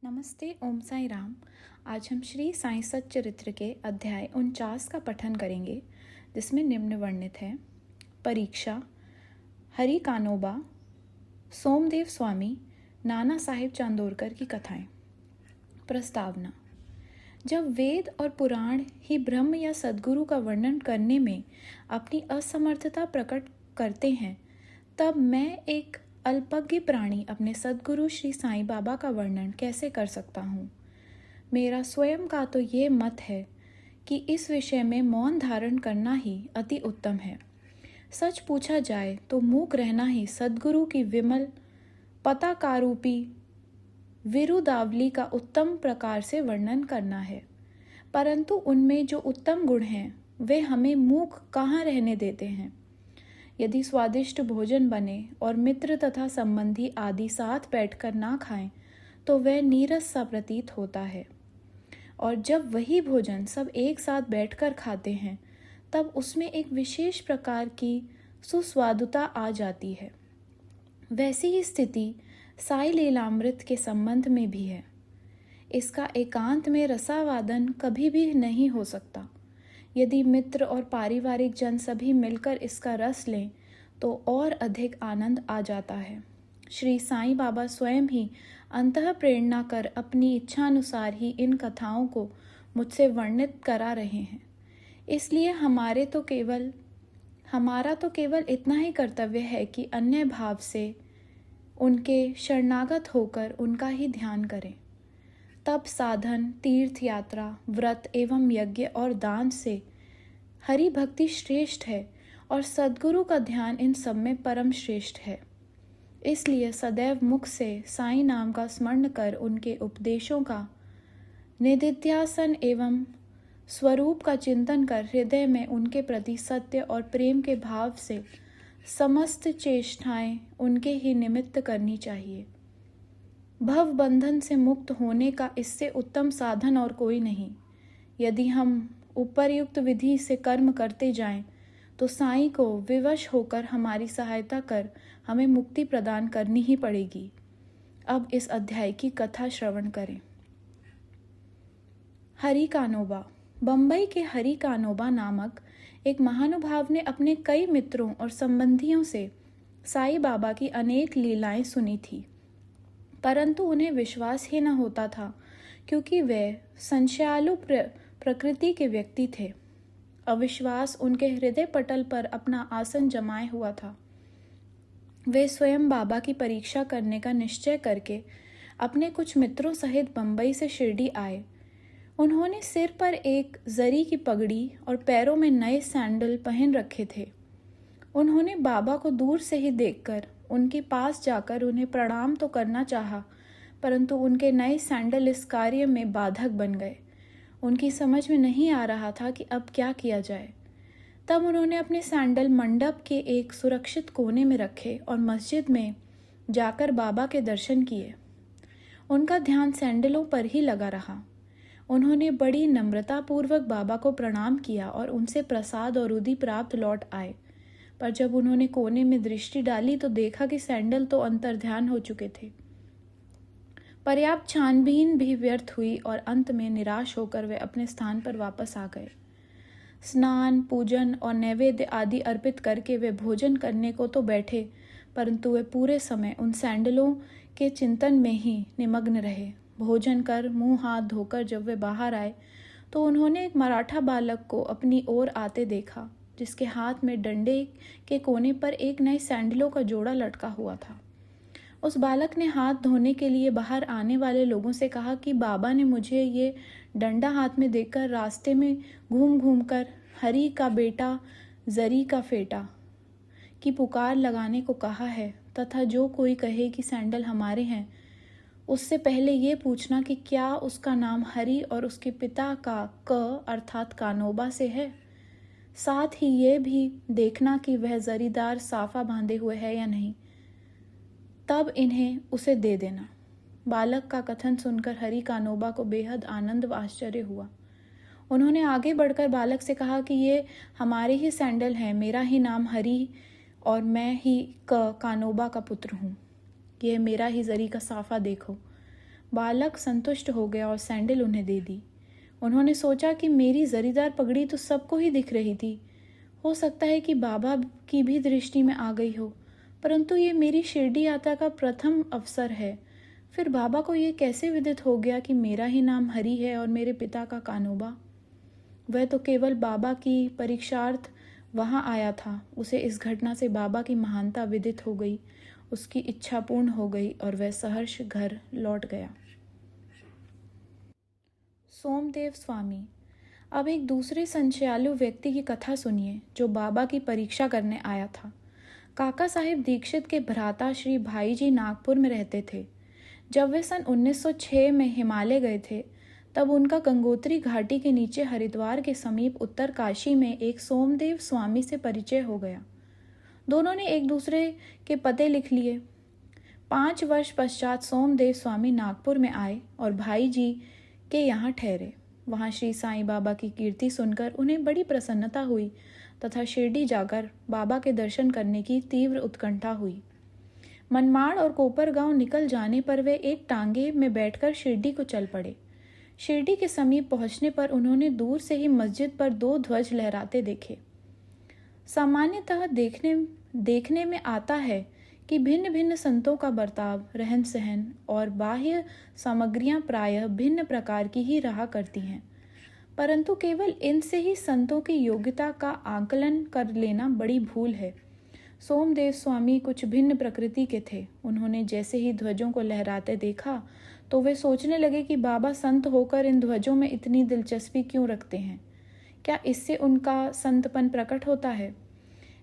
नमस्ते, ओम साई राम। आज हम श्री साईं सच्चरित्र के अध्याय 49 का पठन करेंगे, जिसमें निम्न वर्णित है। परीक्षा, हरि कानोबा, सोमदेव स्वामी, नाना साहिब चांदोरकर की कथाएं। प्रस्तावना। जब वेद और पुराण ही ब्रह्म या सद्गुरु का वर्णन करने में अपनी असमर्थता प्रकट करते हैं, तब मैं एक अल्पज्ञ प्राणी अपने सद्गुरु श्री साईं बाबा का वर्णन कैसे कर सकता हूँ। मेरा स्वयं का तो ये मत है कि इस विषय में मौन धारण करना ही अति उत्तम है। सच पूछा जाए तो मूक रहना ही सद्गुरु की विमल पताकारूपी विरुदावली का उत्तम प्रकार से वर्णन करना है। परंतु उनमें जो उत्तम गुण हैं वे हमें मूक कहाँ रहने देते हैं। यदि स्वादिष्ट भोजन बने और मित्र तथा संबंधी आदि साथ बैठकर ना खाएं तो वह नीरस सा प्रतीत होता है, और जब वही भोजन सब एक साथ बैठकर खाते हैं तब उसमें एक विशेष प्रकार की सुस्वादुता आ जाती है। वैसी ही स्थिति साई लीलामृत के संबंध में भी है। इसका एकांत में रसावादन कभी भी नहीं हो सकता। यदि मित्र और पारिवारिक जन सभी मिलकर इसका रस लें तो और अधिक आनंद आ जाता है। श्री साईं बाबा स्वयं ही अंतः प्रेरणा कर अपनी इच्छानुसार ही इन कथाओं को मुझसे वर्णित करा रहे हैं। इसलिए हमारा तो केवल इतना ही कर्तव्य है कि अन्य भाव से उनके शरणागत होकर उनका ही ध्यान करें। तप साधन, तीर्थ यात्रा, व्रत एवं यज्ञ और दान से हरि भक्ति श्रेष्ठ है और सद्गुरु का ध्यान इन सब में परम श्रेष्ठ है। इसलिए सदैव मुख से साईं नाम का स्मरण कर उनके उपदेशों का निधिध्यासन एवं स्वरूप का चिंतन कर हृदय में उनके प्रति सत्य और प्रेम के भाव से समस्त चेष्टाएं उनके ही निमित्त करनी चाहिए। भव बंधन से मुक्त होने का इससे उत्तम साधन और कोई नहीं। यदि हम उपर्युक्त विधि से कर्म करते जाएं तो साईं को विवश होकर हमारी सहायता कर हमें मुक्ति प्रदान करनी ही पड़ेगी। अब इस अध्याय की कथा श्रवण करें। हरि कानोबा। बंबई के हरि कानोबा नामक एक महानुभाव ने अपने कई मित्रों और संबंधियों से साईं बाबा की अनेक लीलाएं सुनी थी, परंतु उन्हें विश्वास ही न होता था, क्योंकि वे संशयालु प्रकृति के व्यक्ति थे। अविश्वास उनके हृदय पटल पर अपना आसन जमाए हुआ था। वे स्वयं बाबा की परीक्षा करने का निश्चय करके अपने कुछ मित्रों सहित बंबई से शिरडी आए। उन्होंने सिर पर एक जरी की पगड़ी और पैरों में नए सैंडल पहन रखे थे। उन्होंने बाबा को दूर से ही देखकर उनके पास जाकर उन्हें प्रणाम तो करना चाहा, परंतु उनके नए सैंडल इस कार्य में बाधक बन गए। उनकी समझ में नहीं आ रहा था कि अब क्या किया जाए। तब उन्होंने अपने सैंडल मंडप के एक सुरक्षित कोने में रखे और मस्जिद में जाकर बाबा के दर्शन किए। उनका ध्यान सैंडलों पर ही लगा रहा। उन्होंने बड़ी नम्रतापूर्वक बाबा को प्रणाम किया और उनसे प्रसाद और उदी प्राप्त लौट आए। पर जब उन्होंने कोने में दृष्टि डाली तो देखा कि सैंडल तो अंतर्ध्यान हो चुके थे। पर्याप्त छानबीन भी व्यर्थ हुई और अंत में निराश होकर वे अपने स्थान पर वापस आ गए। स्नान, पूजन और नैवेद्य आदि अर्पित करके वे भोजन करने को तो बैठे, परंतु वे पूरे समय उन सैंडलों के चिंतन में ही निमग्न रहे। भोजन कर मुंह हाथ धोकर जब वे बाहर आए तो उन्होंने एक मराठा बालक को अपनी ओर आते देखा, जिसके हाथ में डंडे के कोने पर एक नए सैंडलों का जोड़ा लटका हुआ था। उस बालक ने हाथ धोने के लिए बाहर आने वाले लोगों से कहा कि बाबा ने मुझे ये डंडा हाथ में देखकर रास्ते में घूम घूम कर हरि का बेटा, जरी का फेटा की पुकार लगाने को कहा है, तथा जो कोई कहे कि सैंडल हमारे हैं उससे पहले ये पूछना कि क्या उसका नाम हरि और उसके पिता का क अर्थात कानोबा से है। साथ ही ये भी देखना कि वह जरीदार साफा बांधे हुए है या नहीं, तब इन्हें उसे दे देना। बालक का कथन सुनकर हरि कानोबा को बेहद आनंद व आश्चर्य हुआ। उन्होंने आगे बढ़कर बालक से कहा कि ये हमारे ही सैंडल हैं, मेरा ही नाम हरि और मैं ही कानोबा का पुत्र हूँ। यह मेरा ही जरी का साफा देखो। बालक संतुष्ट हो गया और सैंडल उन्हें दे दी। उन्होंने सोचा कि मेरी जरीदार पगड़ी तो सबको ही दिख रही थी, हो सकता है कि बाबा की भी दृष्टि में आ गई हो, परंतु ये मेरी शिरडी यात्रा का प्रथम अवसर है। फिर बाबा को ये कैसे विदित हो गया कि मेरा ही नाम हरि है और मेरे पिता का कानोबा? वह तो केवल बाबा की परीक्षार्थ वहाँ आया था। उसे इस घटना से बाबा की महानता विदित हो गई, उसकी इच्छा पूर्ण हो गई और वह सहर्ष घर लौट गया। सोमदेव स्वामी। अब एक दूसरे संशयालु व्यक्ति की कथा सुनिए जो बाबा की परीक्षा करने आया था। काका साहिब दीक्षित के भ्राता श्री भाई जी नागपुर में रहते थे। जब वे सन 1906 में हिमालय गए थे, तब उनका गंगोत्री घाटी के नीचे हरिद्वार के समीप उत्तर काशी में एक सोमदेव स्वामी से परिचय हो गया। दोनों ने एक दूसरे के पते लिख लिए। 5 वर्ष पश्चात सोमदेव स्वामी नागपुर में आए और भाई जी के यहाँ ठहरे। वहाँ श्री साईं बाबा की कीर्ति सुनकर उन्हें बड़ी प्रसन्नता हुई तथा शिरडी जाकर बाबा के दर्शन करने की तीव्र उत्कंठा हुई। मनमाड़ और कोपरगांव निकल जाने पर वे एक टांगे में बैठकर शिरडी को चल पड़े। शिरडी के समीप पहुंचने पर उन्होंने दूर से ही मस्जिद पर 2 ध्वज लहराते देखे। सामान्यतः देखने में आता है कि भिन्न भिन्न संतों का बर्ताव, रहन सहन और बाह्य सामग्रियां प्रायः भिन्न प्रकार की ही रहा करती हैं, परंतु केवल इनसे ही संतों की योग्यता का आकलन कर लेना बड़ी भूल है। सोमदेव स्वामी कुछ भिन्न प्रकृति के थे। उन्होंने जैसे ही ध्वजों को लहराते देखा तो वे सोचने लगे कि बाबा संत होकर इन ध्वजों में इतनी दिलचस्पी क्यों रखते हैं? क्या इससे उनका संतपन प्रकट होता है?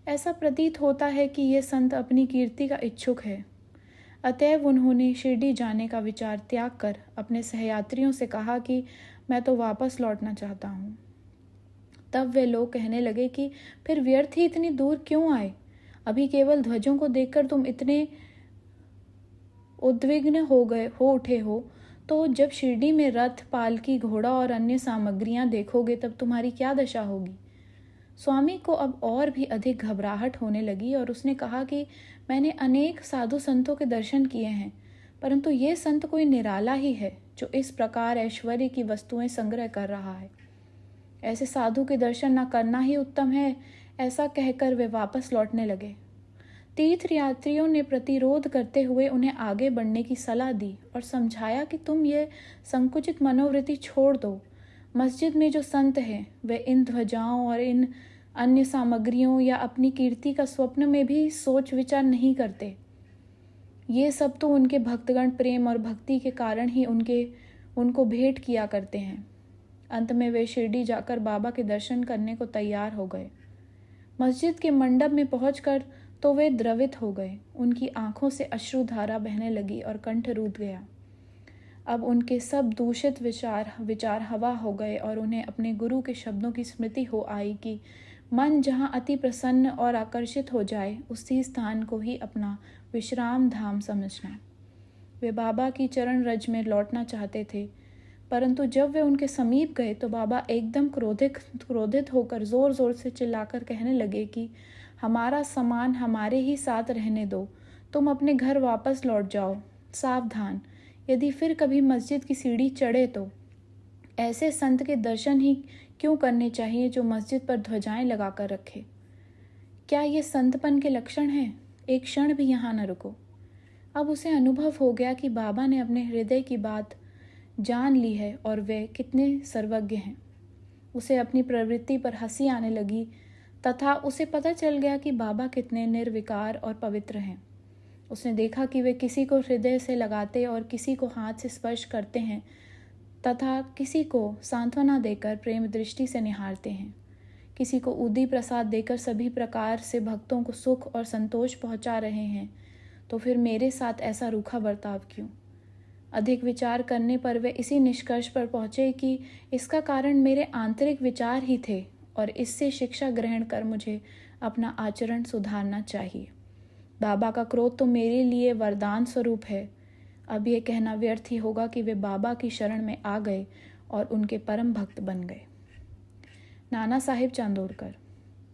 ऐसा प्रतीत होता है कि ये संत अपनी कीर्ति का इच्छुक है। अतएव उन्होंने शिरडी जाने का विचार त्याग कर अपने सहयात्रियों से कहा कि मैं तो वापस लौटना चाहता हूँ। तब वे लोग कहने लगे कि फिर व्यर्थ ही इतनी दूर क्यों आए? अभी केवल ध्वजों को देखकर तुम इतने उद्विग्न हो उठे हो, तो जब शिरडी में रथ, पालकी, घोड़ा और अन्य सामग्रियां देखोगे तब तुम्हारी क्या दशा होगी? स्वामी को अब और भी अधिक घबराहट होने लगी और उसने कहा कि मैंने अनेक साधु संतों के दर्शन किए हैं, परंतु ये संत कोई निराला ही है जो इस प्रकार ऐश्वर्य की वस्तुएं संग्रह कर रहा है। ऐसे साधु के दर्शन न करना ही उत्तम है। ऐसा कहकर वे वापस लौटने लगे। तीर्थ यात्रियों ने प्रतिरोध करते हुए उन्हें आगे बढ़ने की सलाह दी और समझाया कि तुम ये संकुचित मनोवृत्ति छोड़ दो। मस्जिद में जो संत हैं वे इन ध्वजाओं और इन अन्य सामग्रियों या अपनी कीर्ति का स्वप्न में भी सोच विचार नहीं करते। ये सब तो उनके भक्तगण प्रेम और भक्ति के कारण ही उनको भेंट किया करते हैं। अंत में वे शिरडी जाकर बाबा के दर्शन करने को तैयार हो गए। मस्जिद के मंडप में पहुंचकर तो वे द्रवित हो गए। उनकी आंखों से अश्रुधारा बहने लगी और कंठ रूंध गया। अब उनके सब दूषित विचार हवा हो गए और उन्हें अपने गुरु के शब्दों की स्मृति हो आई कि मन जहाँ अति प्रसन्न और आकर्षित हो जाए, उसी स्थान को ही अपना विश्राम धाम समझना। वे बाबा की चरण रज में लौटना चाहते थे, परंतु जब वे उनके समीप गए तो बाबा एकदम क्रोधित होकर जोर जोर से चिल्लाकर कहने लगे कि हमारा सामान हमारे ही साथ रहने दो, तुम अपने घर वापस लौट जाओ। सावधान, यदि फिर कभी मस्जिद की सीढ़ी चढ़े तो ऐसे संत के दर्शन ही क्यों करने चाहिए जो मस्जिद पर ध्वजाएं लगाकर रखे? क्या ये संतपन के लक्षण हैं? एक क्षण भी यहाँ न रुको। अब उसे अनुभव हो गया कि बाबा ने अपने हृदय की बात जान ली है और वे कितने सर्वज्ञ हैं। उसे अपनी प्रवृत्ति पर हंसी आने लगी तथा उसे पता चल गया कि बाबा कितने निर्विकार और पवित्र हैं। उसने देखा कि वे किसी को हृदय से लगाते और किसी को हाथ से स्पर्श करते हैं तथा किसी को सांत्वना देकर प्रेम दृष्टि से निहारते हैं। किसी को उदी प्रसाद देकर सभी प्रकार से भक्तों को सुख और संतोष पहुंचा रहे हैं, तो फिर मेरे साथ ऐसा रूखा बर्ताव क्यों? अधिक विचार करने पर वे इसी निष्कर्ष पर पहुंचे कि इसका कारण मेरे आंतरिक विचार ही थे और इससे शिक्षा ग्रहण कर मुझे अपना आचरण सुधारना चाहिए। बाबा का क्रोध तो मेरे लिए वरदान स्वरूप है। अब यह कहना व्यर्थ ही होगा कि वे बाबा की शरण में आ गए और उनके परम भक्त बन गए। नाना साहिब चांदोरकर।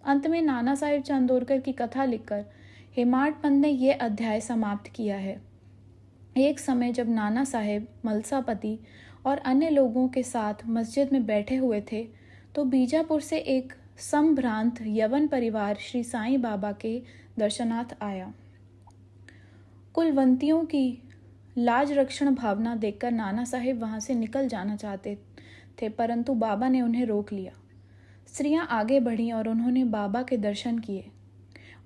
अंत में नाना साहिब चांदोरकर की कथा लिखकर हेमाड पंत ने यह अध्याय समाप्त किया है। एक समय जब नाना साहेब मलसापति और अन्य लोगों के साथ मस्जिद में बैठे हुए थे तो बीजापुर से एक संभ्रांत यवन परिवार श्री साईं बाबा के दर्शनार्थ आया। कुलवंतियों की लाज रक्षण भावना देखकर नाना साहेब वहां से निकल जाना चाहते थे, परंतु बाबा ने उन्हें रोक लिया। स्त्रियां आगे बढ़ीं और उन्होंने बाबा के दर्शन किए।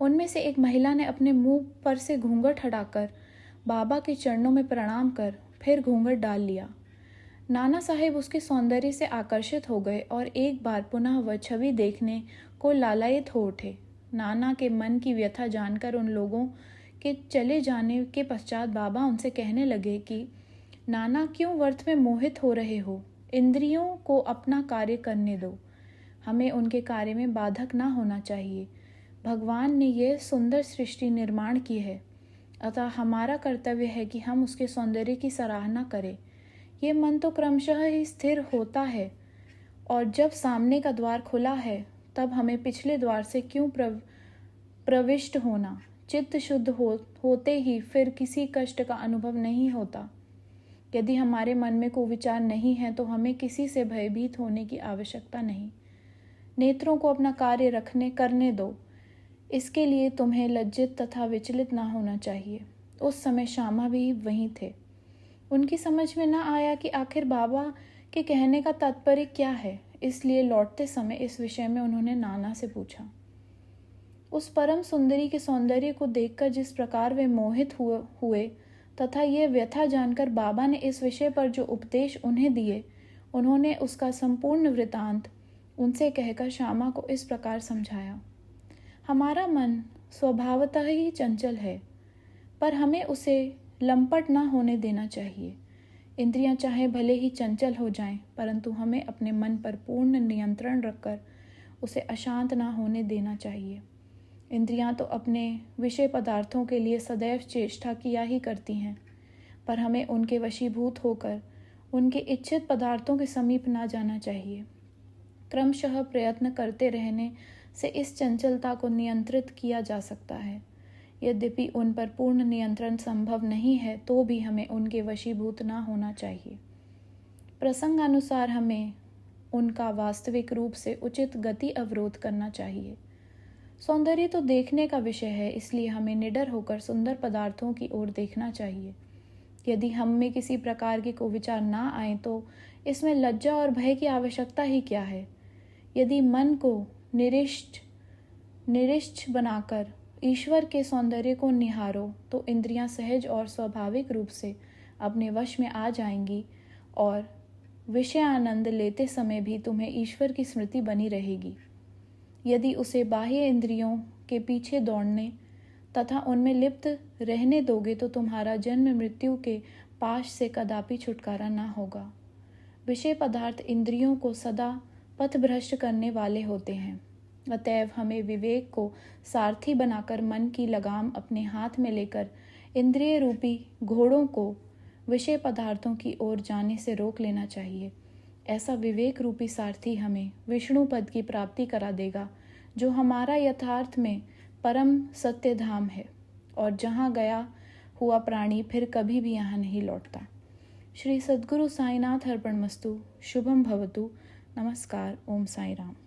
उनमें से एक महिला ने अपने मुंह पर से घूंघट हटाकर बाबा के चरणों में प्रणाम कर फिर घूंघट डाल लिया। नाना साहेब उसके सौंदर्य से आकर्षित हो गए और एक बार पुनः वह छवि देखने को लालायित हो उठे। नाना के मन की व्यथा जानकर उन लोगों के चले जाने के पश्चात बाबा उनसे कहने लगे कि नाना, क्यों व्यर्थ में मोहित हो रहे हो? इंद्रियों को अपना कार्य करने दो। हमें उनके कार्य में बाधक ना होना चाहिए। भगवान ने यह सुंदर सृष्टि निर्माण की है, अतः हमारा कर्तव्य है कि हम उसके सौंदर्य की सराहना करें। ये मन तो क्रमशः ही स्थिर होता है, और जब सामने का द्वार खुला है तब हमें पिछले द्वार से क्यों प्रविष्ट होना? चित्त शुद्ध होते ही फिर किसी कष्ट का अनुभव नहीं होता। यदि हमारे मन में कोई विचार नहीं है तो हमें किसी से भयभीत होने की आवश्यकता नहीं। नेत्रों को अपना कार्य करने दो। इसके लिए तुम्हें लज्जित तथा विचलित ना होना चाहिए। उस समय श्यामा भी वहीं थे। उनकी समझ में न आया कि आखिर बाबा के कहने का तात्पर्य क्या है, इसलिए लौटते समय इस विषय में उन्होंने नाना से पूछा। उस परम सुंदरी के सौंदर्य को देखकर जिस प्रकार वे मोहित हुए तथा ये व्यथा जानकर बाबा ने इस विषय पर जो उपदेश उन्हें दिए, उन्होंने उसका संपूर्ण वृतांत उनसे कहकर श्यामा को इस प्रकार समझाया। हमारा मन स्वभावतः ही चंचल है, पर हमें उसे लंपट ना होने देना चाहिए। इंद्रियां चाहे भले ही चंचल हो जाएं, परंतु हमें अपने मन पर पूर्ण नियंत्रण रखकर उसे अशांत ना होने देना चाहिए। इंद्रियां तो अपने विषय पदार्थों के लिए सदैव चेष्टा किया ही करती हैं, पर हमें उनके वशीभूत होकर उनके इच्छित पदार्थों के समीप ना जाना चाहिए। क्रमशः प्रयत्न करते रहने से इस चंचलता को नियंत्रित किया जा सकता है। यद्यपि उन पर पूर्ण नियंत्रण संभव नहीं है तो भी हमें उनके वशीभूत ना होना चाहिए। प्रसंगानुसार हमें उनका वास्तविक रूप से उचित गति अवरोध करना चाहिए। सौंदर्य तो देखने का विषय है, इसलिए हमें निडर होकर सुंदर पदार्थों की ओर देखना चाहिए। यदि हम में किसी प्रकार के को विचार ना आए तो इसमें लज्जा और भय की आवश्यकता ही क्या है? यदि मन को निरिष्ठ बनाकर ईश्वर के सौंदर्य को निहारो तो इंद्रियां सहज और स्वाभाविक रूप से अपने वश में आ जाएंगी और विषय आनंद लेते समय भी तुम्हें ईश्वर की स्मृति बनी रहेगी। यदि उसे बाह्य इंद्रियों के पीछे दौड़ने तथा उनमें लिप्त रहने दोगे तो तुम्हारा जन्म मृत्यु के पाश से कदापि छुटकारा ना होगा। विषय पदार्थ इंद्रियों को सदा पथभ्रष्ट करने वाले होते हैं। अतएव हमें विवेक को सारथी बनाकर मन की लगाम अपने हाथ में लेकर इंद्रिय रूपी घोड़ों को विषय पदार्थों की ओर जाने से रोक लेना चाहिए। ऐसा विवेक रूपी सारथी हमें विष्णु पद की प्राप्ति करा देगा, जो हमारा यथार्थ में परम सत्य धाम है और जहाँ गया हुआ प्राणी फिर कभी भी यहाँ नहीं लौटता। श्री सद्गुरु साईनाथ अर्पणमस्तु। शुभम भवतु। नमस्कार। ओम साई राम।